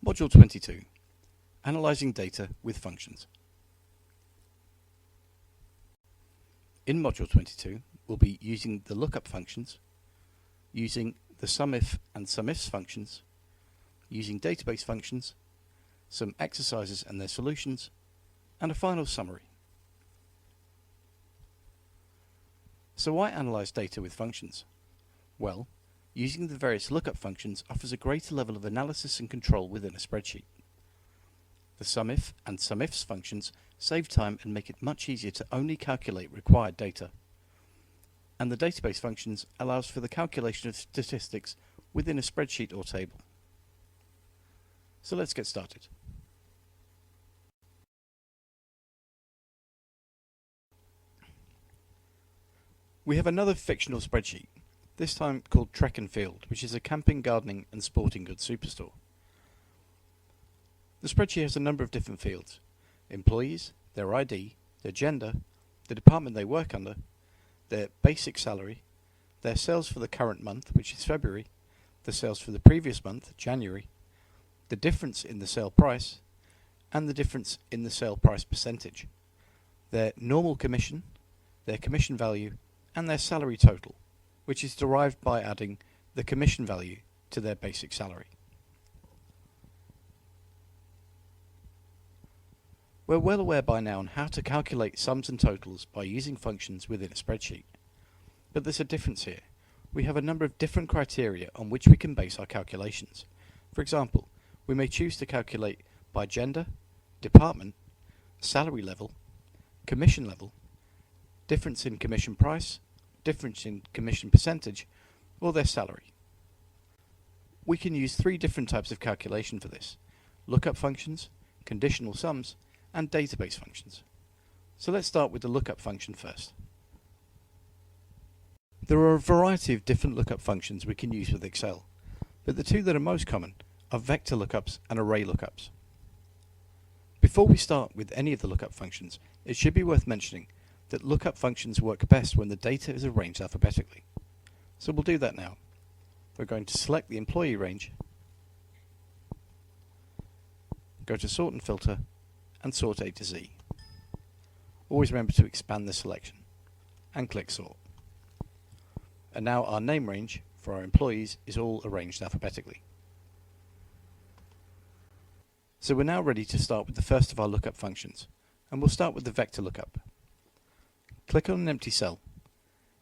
Module 22, Analyzing Data with Functions. In Module 22, we'll be using the lookup functions, using the SUMIF and SUMIFs functions, using database functions, some exercises and their solutions, and a final summary. So why analyze data with functions? Well, using the various lookup functions offers a greater level of analysis and control within a spreadsheet. The SUMIF and SUMIFs functions save time and make it much easier to only calculate required data. And the database functions allows for the calculation of statistics within a spreadsheet or table. So let's get started. We have another fictional spreadsheet, this time called Trek and Field, which is a camping, gardening and sporting goods superstore. The spreadsheet has a number of different fields: employees, their ID, their gender, the department they work under, their basic salary, their sales for the current month, which is February, the sales for the previous month, January, the difference in the sale price, and the difference in the sale price percentage, their normal commission, their commission value, and their salary total, which is derived by adding the commission value to their basic salary. We're well aware by now on how to calculate sums and totals by using functions within a spreadsheet. But there's a difference here. We have a number of different criteria on which we can base our calculations. For example, we may choose to calculate by gender, department, salary level, commission level, difference in commission price, difference in commission percentage, or their salary. We can use three different types of calculation for this: lookup functions, conditional sums, and database functions. So let's start with the lookup function first. There are a variety of different lookup functions we can use with Excel, but the two that are most common are vector lookups and array lookups. Before we start with any of the lookup functions, it should be worth mentioning that lookup functions work best when the data is arranged alphabetically. So we'll do that now. We're going to select the employee range, go to Sort and Filter, and sort A to Z. Always remember to expand the selection, and click Sort. And now our name range for our employees is all arranged alphabetically. So we're now ready to start with the first of our lookup functions, and we'll start with the vector lookup. Click on an empty cell,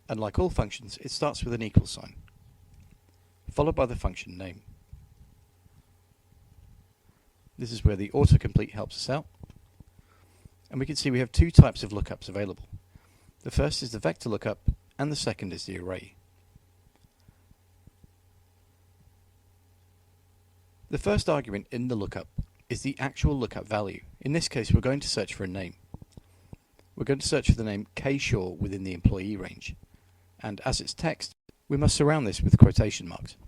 and like all functions, it starts with an equal sign, followed by the function name. This is where the autocomplete helps us out, and we can see we have two types of lookups available. The first is the vector lookup, and the second is the array. The first argument in the lookup is the actual lookup value. In this case, we're going to search for a name. We're going to search for the name K. Shaw within the employee range, and as it's text, we must surround this with quotation marks.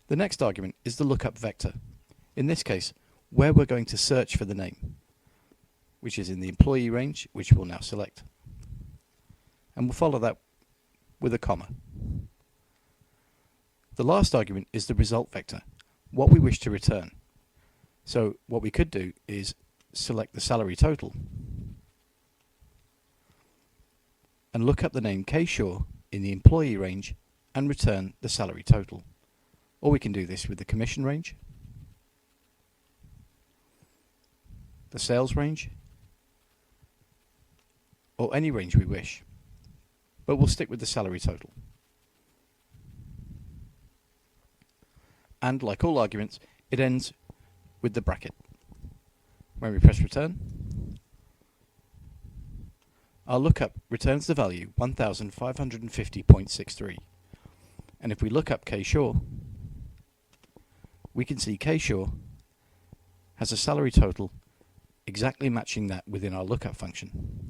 The next argument is the lookup vector. In this case, where we're going to search for the name, which is in the employee range, which we'll now select. And we'll follow that with a comma. The last argument is the result vector, what we wish to return. So what we could do is select the salary total and look up the name K. Shaw in the employee range and return the salary total. Or we can do this with the commission range, the sales range, or any range we wish. But we'll stick with the salary total. And like all arguments, it ends with the bracket. When we press return, our lookup returns the value 1550.63. And if we look up K. Shaw, we can see K. Shaw has a salary total exactly matching that within our lookup function.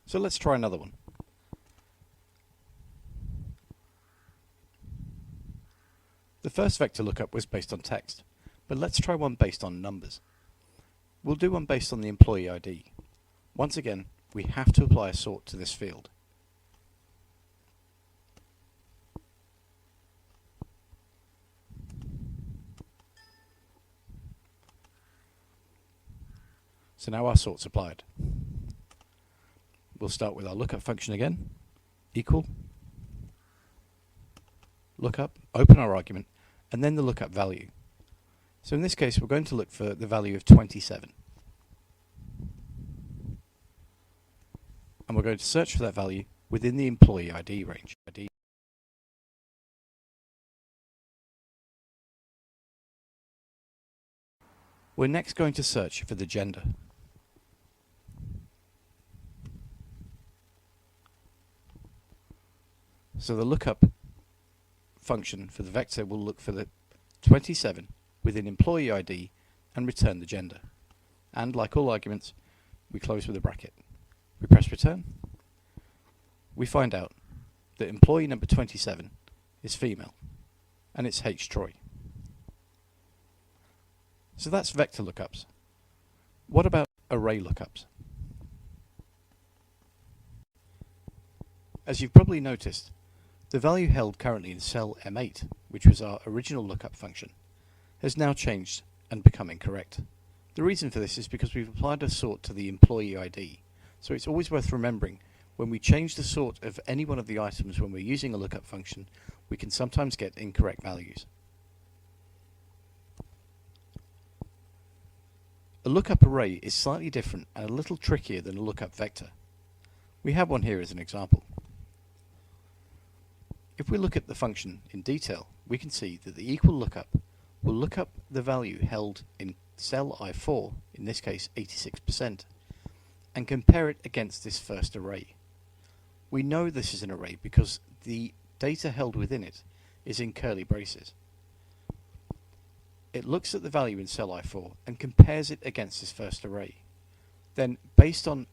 So let's try another one. The first vector lookup was based on text, but let's try one based on numbers. We'll do one based on the employee ID. Once again, we have to apply a sort to this field. So now our sort's applied. We'll start with our lookup function again, equal, lookup, open our argument, and then the lookup value. So in this case, we're going to look for the value of 27. And we're going to search for that value within the employee ID range. We're next going to search for the gender. So the lookup function for the vector will look for the 27 within employee ID and return the gender. And like all arguments, we close with a bracket. We press return. We find out that employee number 27 is female, and it's H. Troy. So that's vector lookups. What about array lookups? As you've probably noticed, the value held currently in cell M8, which was our original lookup function, has now changed and become incorrect. The reason for this is because we've applied a sort to the employee ID, so it's always worth remembering when we change the sort of any one of the items when we're using a lookup function, we can sometimes get incorrect values. A lookup array is slightly different and a little trickier than a lookup vector. We have one here as an example. If we look at the function in detail, we can see that the equal lookup will look up the value held in cell I4, in this case 86%, and compare it against this first array. We know this is an array because the data held within it is in curly braces. It looks at the value in cell I4 and compares it against this first array. Then, based on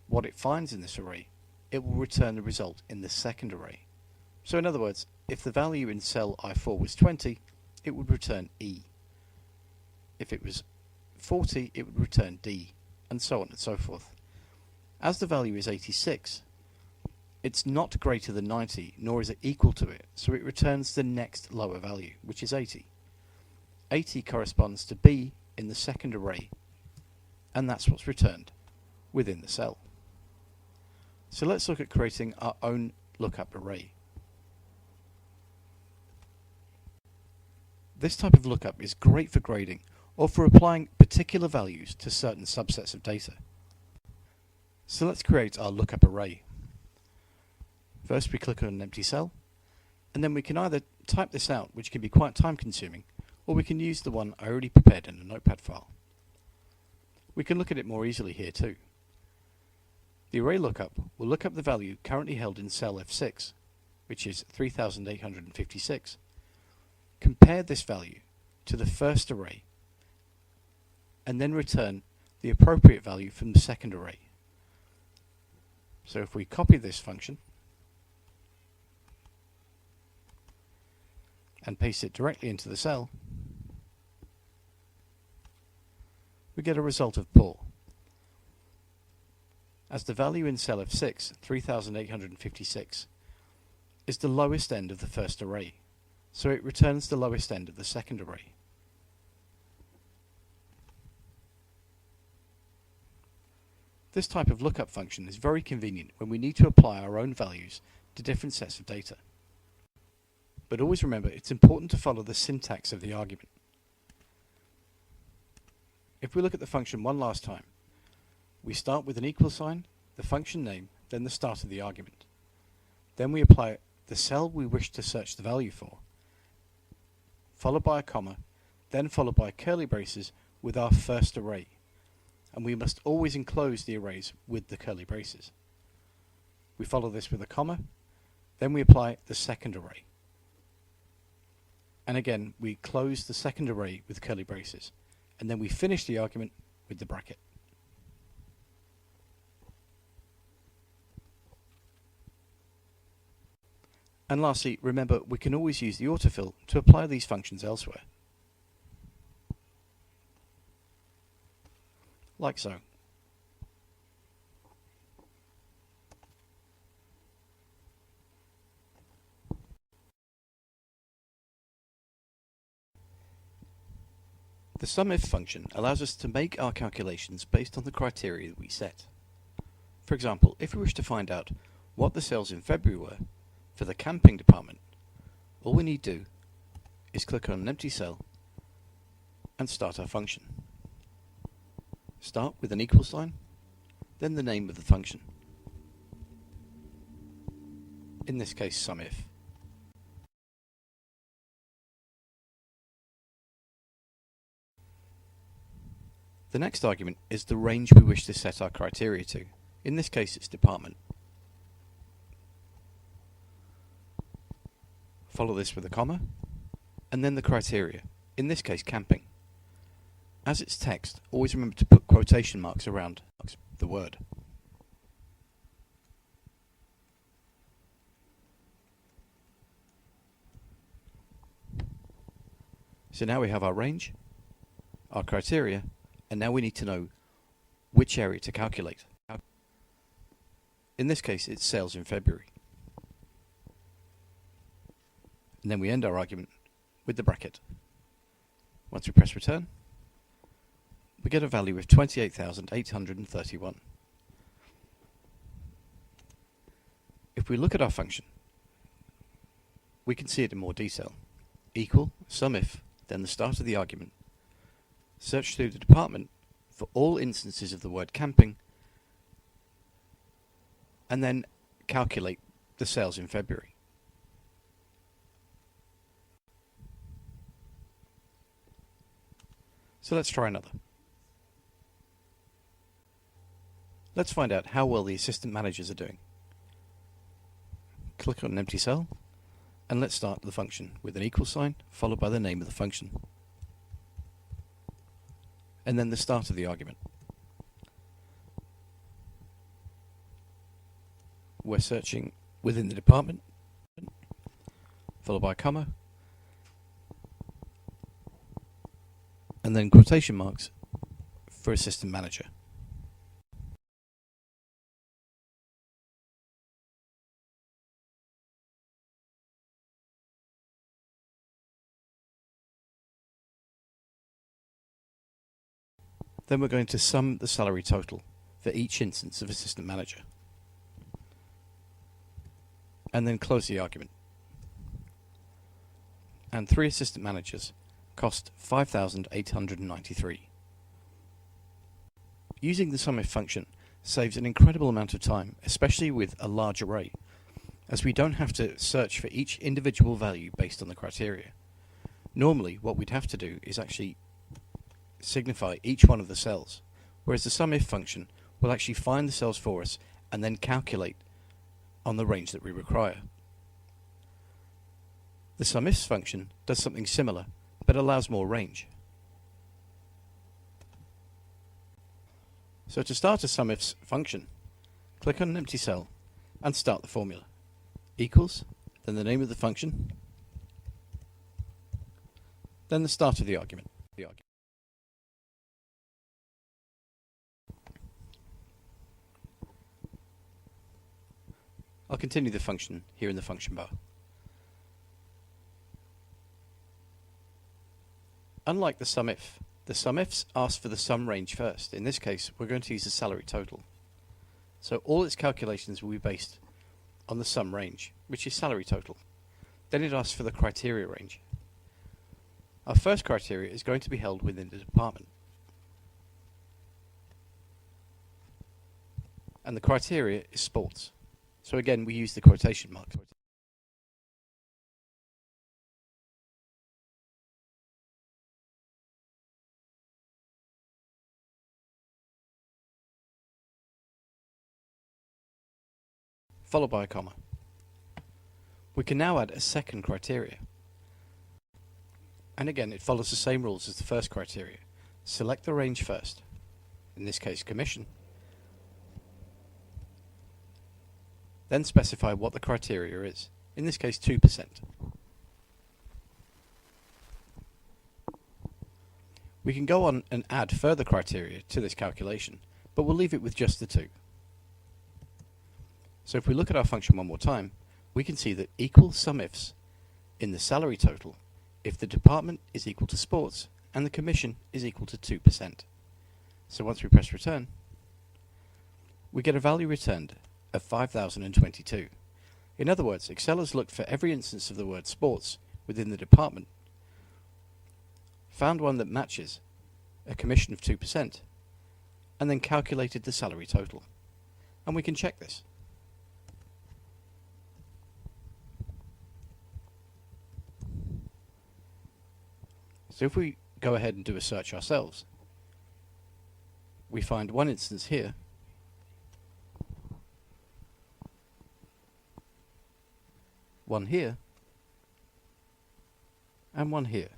what it finds in this array, it will return the result in the second array. So in other words, if the value in cell I4 was 20, it would return E. If it was 40, it would return D, and so on and so forth. As the value is 86, it's not greater than 90, nor is it equal to it, so it returns the next lower value, which is 80. 80 corresponds to B in the second array, and that's what's returned within the cell. So let's look at creating our own lookup array. This type of lookup is great for grading or for applying particular values to certain subsets of data. So let's create our lookup array. First we click on an empty cell, and then we can either type this out, which can be quite time consuming, or we can use the one I already prepared in a notepad file. We can look at it more easily here too. The array lookup will look up the value currently held in cell F6, which is 3856. Compare this value to the first array, and then return the appropriate value from the second array. So if we copy this function and paste it directly into the cell, we get a result of poor, as the value in cell F6, 3856, is the lowest end of the first array, so it returns the lowest end of the second array. This type of lookup function is very convenient when we need to apply our own values to different sets of data. But always remember, it's important to follow the syntax of the argument. If we look at the function one last time, we start with an equal sign, the function name, then the start of the argument. Then we apply the cell we wish to search the value for, followed by a comma, then followed by curly braces with our first array. And we must always enclose the arrays with the curly braces. We follow this with a comma, then we apply the second array. And again, we close the second array with curly braces, and then we finish the argument with the bracket. And lastly, remember, we can always use the autofill to apply these functions elsewhere. Like so. The SUMIF function allows us to make our calculations based on the criteria that we set. For example, if we wish to find out what the sales in February were for the camping department, all we need to do is click on an empty cell and start our function. Start with an equal sign, then the name of the function. In this case, SUMIF. The next argument is the range we wish to set our criteria to. In this case, it's department. Follow this with a comma, and then the criteria. In this case, camping. As it's text, always remember to put quotation marks around the word. So now we have our range, our criteria, and now we need to know which area to calculate. In this case, it's sales in February. And then we end our argument with the bracket. Once we press return, we get a value of 28,831. If we look at our function, we can see it in more detail. Equal, SUMIF, then the start of the argument. Search through the department for all instances of the word camping, and then calculate the sales in February. So let's try another. Let's find out how well the assistant managers are doing. Click on an empty cell, and let's start the function with an equal sign followed by the name of the function, and then the start of the argument. We're searching within the department, followed by a comma, and then quotation marks for assistant manager. Then we're going to sum the salary total for each instance of assistant manager, and then close the argument. And 3 assistant managers cost 5,893. Using the SUMIF function saves an incredible amount of time, especially with a large array, as we don't have to search for each individual value based on the criteria. Normally, what we'd have to do is actually signify each one of the cells, whereas the SUMIF function will actually find the cells for us and then calculate on the range that we require. The SUMIF function does something similar, but allows more range. So to start a SUMIF function, click on an empty cell and start the formula. Equals, then the name of the function, then the start of the argument. I'll continue the function here in the function bar. Unlike the SUMIFs ask for the sum range first. In this case, we're going to use the salary total. So all its calculations will be based on the sum range, which is salary total. Then it asks for the criteria range. Our first criteria is going to be held within the department. And the criteria is sports. So again, we use the quotation mark. Followed by a comma. We can now add a second criteria. And again, it follows the same rules as the first criteria. Select the range first, in this case commission, then specify what the criteria is, in this case 2%. We can go on and add further criteria to this calculation, but we'll leave it with just the 2. So if we look at our function one more time, we can see that equal SUMIFs in the salary total if the department is equal to sports and the commission is equal to 2%. So once we press return, we get a value returned of 5022. In other words, Excel has looked for every instance of the word sports within the department, found one that matches a commission of 2%, and then calculated the salary total. And we can check this. So if we go ahead and do a search ourselves, we find one instance here, one here, and one here.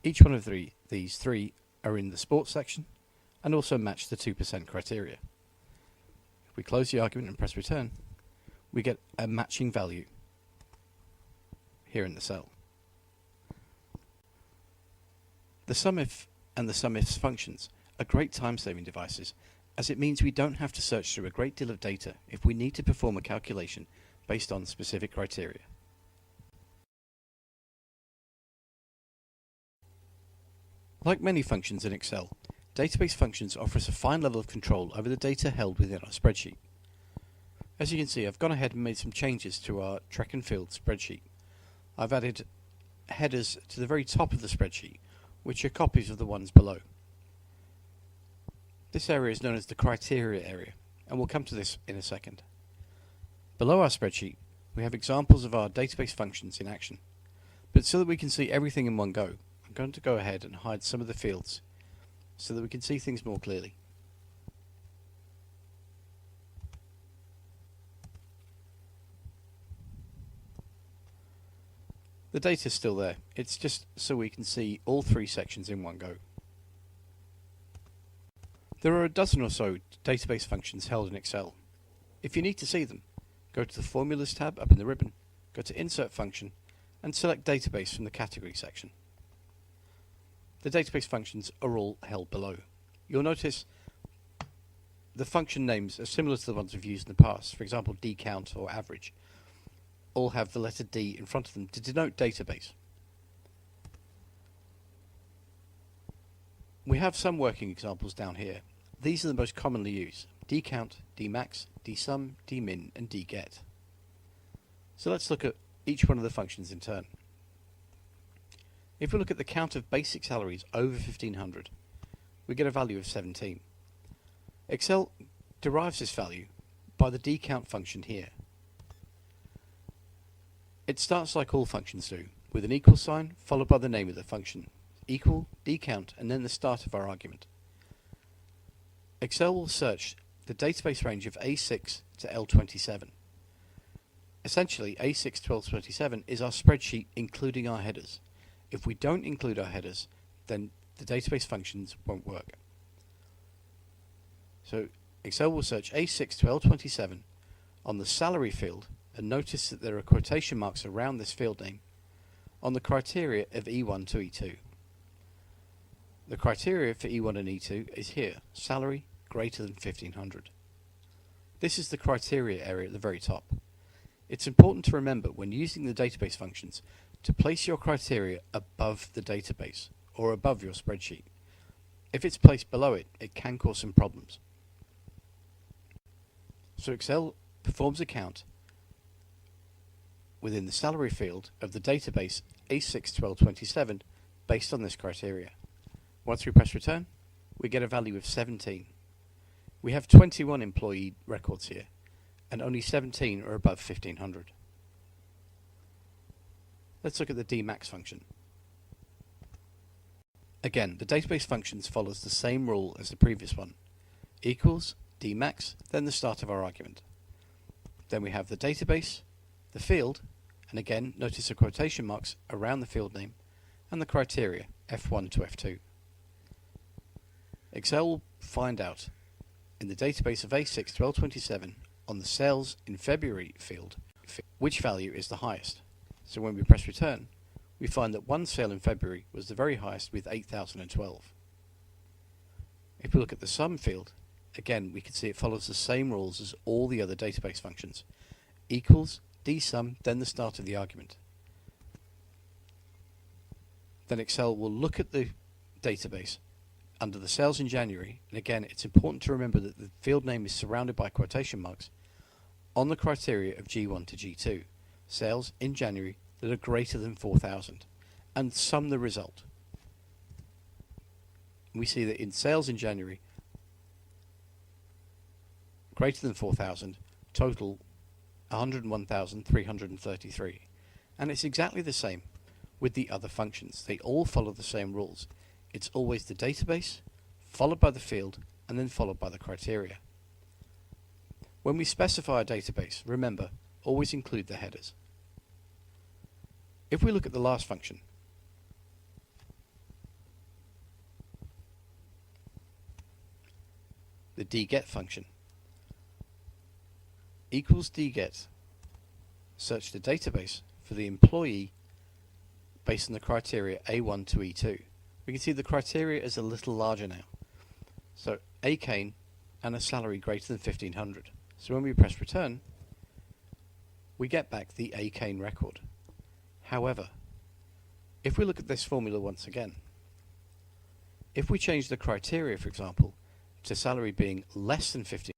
Each one of these three are in the sports section and also match the 2% criteria. If we close the argument and press return, we get a matching value here in the cell. The SUMIF and the SUMIFS functions are great time-saving devices, as it means we don't have to search through a great deal of data if we need to perform a calculation based on specific criteria. Like many functions in Excel, database functions offer us a fine level of control over the data held within our spreadsheet. As you can see, I've gone ahead and made some changes to our track and field spreadsheet. I've added headers to the very top of the spreadsheet, which are copies of the ones below. This area is known as the criteria area, and we'll come to this in a second. Below our spreadsheet, we have examples of our database functions in action. But so that we can see everything in one go, I'm going to go ahead and hide some of the fields so that we can see things more clearly. The data is still there, it's just so we can see all three sections in one go. There are a dozen or so database functions held in Excel. If you need to see them, go to the Formulas tab up in the ribbon, go to Insert Function, and select Database from the Category section. The database functions are all held below. You'll notice the function names are similar to the ones we've used in the past, for example dcount or average. All have the letter D in front of them to denote database. We have some working examples down here. These are the most commonly used: dcount, dmax, dsum, dmin, and dget. So let's look at each one of the functions in turn. If we look at the count of basic salaries over 1500, we get a value of 17. Excel derives this value by the dcount function here. It starts like all functions do, with an equal sign followed by the name of the function, equal, dcount, and then the start of our argument. Excel will search the database range of A6 to L27. Essentially, A6 to L27 is our spreadsheet including our headers. If we don't include our headers, then the database functions won't work. So Excel will search A6 to L27 on the salary field, and notice that there are quotation marks around this field name on the criteria of E1 to E2. The criteria for E1 and E2 is here: salary greater than 1500. This is the criteria area at the very top. It's important to remember when using the database functions to place your criteria above the database or above your spreadsheet. If it's placed below it, it can cause some problems. So Excel performs a count within the salary field of the database A6 to L27 based on this criteria. Once we press return, we get a value of 17. We have 21 employee records here, and only 17 are above 1500. Let's look at the dmax function. Again, the database functions follows the same rule as the previous one. Equals, dmax, then the start of our argument. Then we have the database, the field, and again notice the quotation marks around the field name, and the criteria F1 to F2. Excel will find out in the database of A6 to L27 on the sales in February field which value is the highest. So when we press return, we find that one sale in February was the very highest with 8012. If we look at the sum field, again we can see it follows the same rules as all the other database functions. Equals, dsum, then the start of the argument. then Excel will look at the database under the sales in January, and again it's important to remember that the field name is surrounded by quotation marks, on the criteria of G1 to G2, sales in January that are greater than 4,000, and sum the result. We see that in sales in January, greater than 4,000, total 101,333. And it's exactly the same with the other functions. They all follow the same rules. It's always the database, followed by the field, and then followed by the criteria. When we specify a database, remember, always include the headers. If we look at the last function, the dget function, equals dget, search the database for the employee based on the criteria A1 to E2. We can see the criteria is a little larger now. So A Kane and a salary greater than 1,500. So when we press return, we get back the A Kane record. However, if we look at this formula once again, if we change the criteria, for example, to salary being less than 50,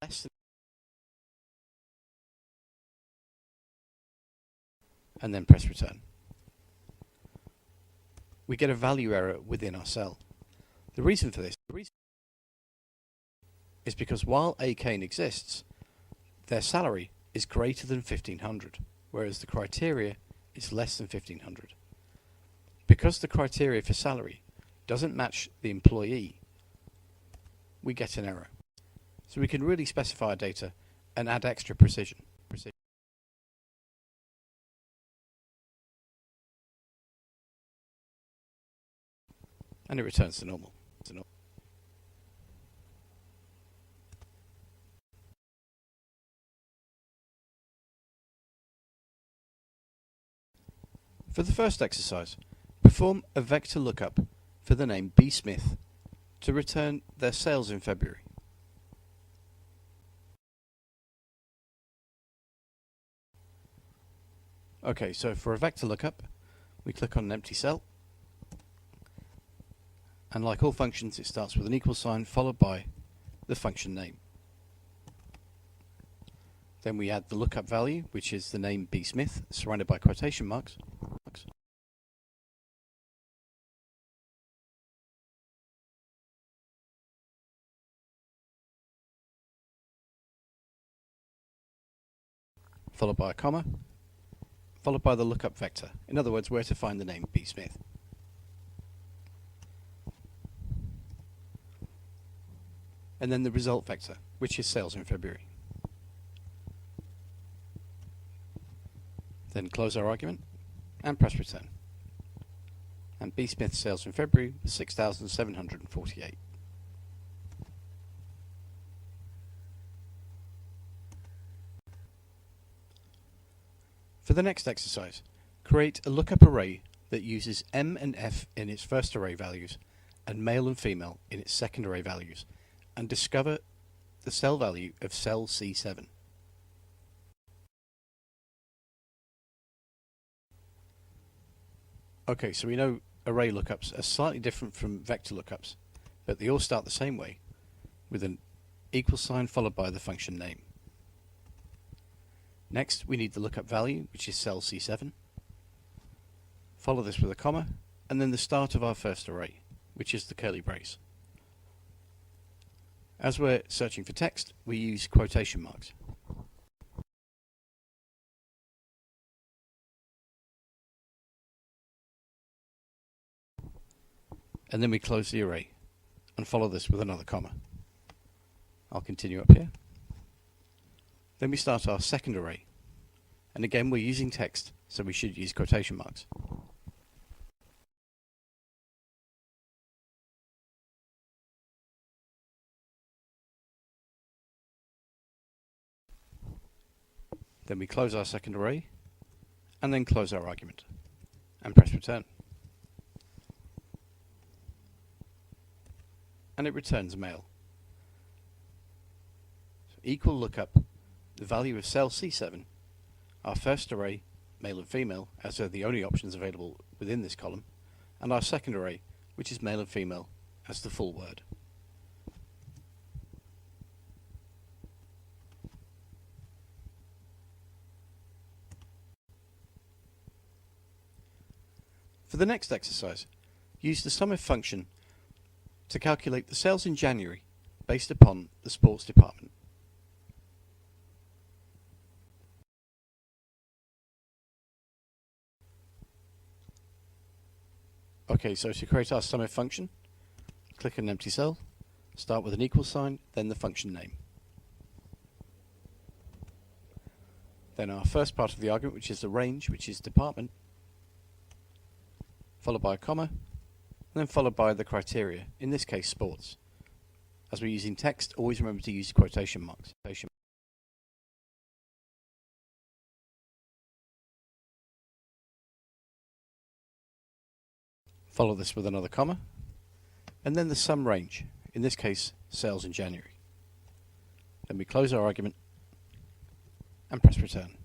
and then press return, we get a value error within our cell. The reason for this is because while A Kane exists, their salary is greater than 1,500, whereas the criteria is less than 1,500. Because the criteria for salary doesn't match the employee, we get an error. So we can really specify our data and add extra precision. And it returns to normal. For the first exercise, perform a vector lookup for the name B. Smith to return their sales in February. Okay, so for a vector lookup, we click on an empty cell, and like all functions, it starts with an equal sign followed by the function name. Then we add the lookup value, which is the name B. Smith, surrounded by quotation marks. Followed by a comma, followed by the lookup vector. In other words, where to find the name B. Smith. And then the result vector, which is sales in February. Then close our argument and press return. And B. Smith's sales in February was 6,748. For the next exercise, create a lookup array that uses M and F in its first array values and male and female in its second array values, and discover the cell value of cell C7. Okay, so we know array lookups are slightly different from vector lookups, but they all start the same way, with an equal sign followed by the function name. Next, we need the lookup value, which is cell C7. Follow this with a comma, and then the start of our first array, which is the curly brace. As we're searching for text, we use quotation marks. And then we close the array and follow this with another comma. I'll continue up here. Then we start our second array, and again we're using text, so we should use quotation marks. Then we close our second array, and then close our argument, and press return. And it returns male. So equal lookup the value of cell C7, our first array, male and female, as are the only options available within this column, and our second array, which is male and female, as the full word. For the next exercise, use the SUMIF function to calculate the sales in January based upon the sports department. Okay, so to create our SUMIF function, click an empty cell, start with an equal sign, then the function name. Then our first part of the argument, which is the range, which is department, followed by a comma, and then followed by the criteria, in this case sports. As we're using text, always remember to use quotation marks. Follow this with another comma, and then the sum range, in this case sales in January. Then we close our argument and press return.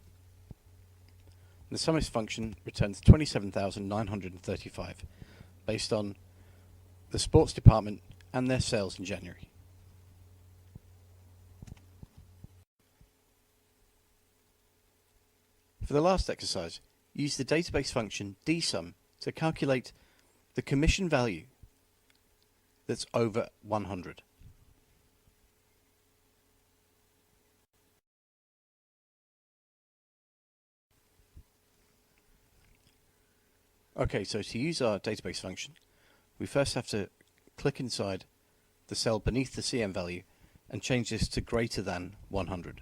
The SUMIF function returns 27,935 based on the sports department and their sales in January. For the last exercise, use the database function dsum to calculate the commission value that's over 100. Okay, so to use our database function, we first have to click inside the cell beneath the CM value and change this to greater than 100.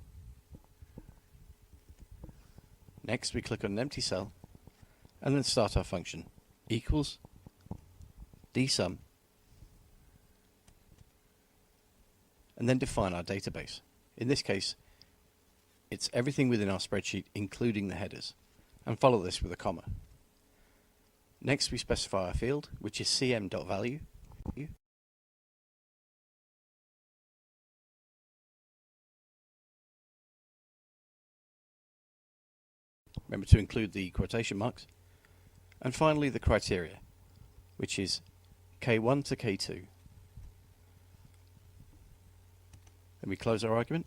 Next, we click on an empty cell and then start our function equals dsum and then define our database. In this case, it's everything within our spreadsheet, including the headers, and follow this with a comma. Next, we specify our field, which is cm.value. Remember to include the quotation marks. And finally, the criteria, which is K1 to K2. Then we close our argument.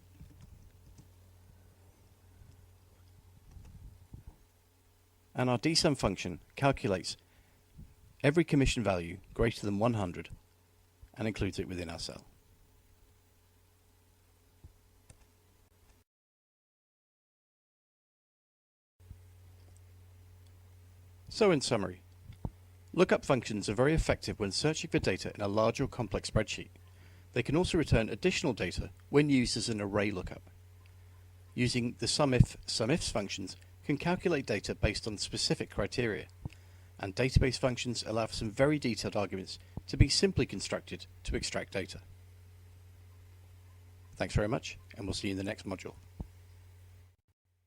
And our dsum function calculates every commission value greater than 100 and includes it within our cell. So in summary, lookup functions are very effective when searching for data in a large or complex spreadsheet. They can also return additional data when used as an array lookup. Using the SUMIFs functions can calculate data based on specific criteria, and database functions allow for some very detailed arguments to be simply constructed to extract data. Thanks very much, and we'll see you in the next module.